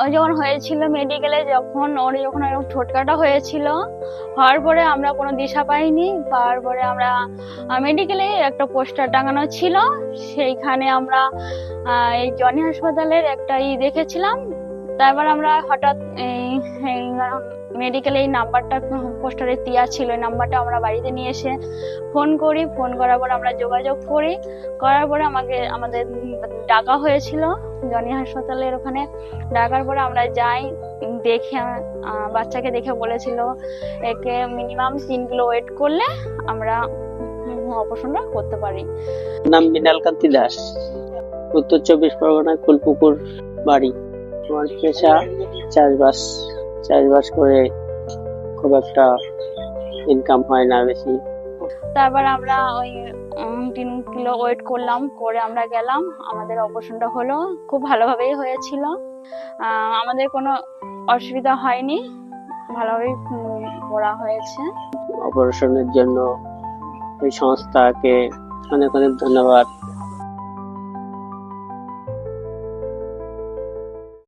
ওই যখন হয়েছিল মেডিকেলে, যখন এরকম ঠোঁট কাটা হয়েছিল, হওয়ার পরে আমরা কোনো দিশা পাইনি। পাওয়ার পরে আমরা মেডিকেলে একটা পোস্টার টাঙানো ছিল, সেইখানে আমরা এই জনি হাসপাতালের একটা দেখেছিলাম। তারপর আমরা হঠাৎ মেডিকেলে এই নাম্বারটা পোস্টারে দেওয়া ছিল, এই নাম্বারটা আমরা বাড়িতে নিয়ে এসে ফোন করি। ফোন করার পর আমরা যোগাযোগ করি, করার পরে আমাদের ডাকা হয়েছিল জনি হাসপাতালের ওখানে। ডাকার পরে আমরা যাই, দেখে বাচ্চাকে দেখে বলেছিল একে মিনিমাম 3 কিলো ওয়েট করলে আমরা অপারেশনটা করতে পারি। নাম মৃণাল কান্তি দাস, উত্তর 24 পরগনা, কুলপুকুর বাড়ি। আমার পেশা চাষবাস করে খুব একটা ইনকাম হয় না বেশি। তারপর আমরা ওই 3 কিলো ওয়েট করলাম, করে আমরা গেলাম, আমাদের অপারেশনটা হলো, খুব ভালোভাবেই হয়েছিল। আমাদের কোনো অসুবিধা হয়নি, ভালোভাবেই করা হয়েছে। অপারেশনের জন্য এই সংস্থাকে অনেক অনেক ধন্যবাদ।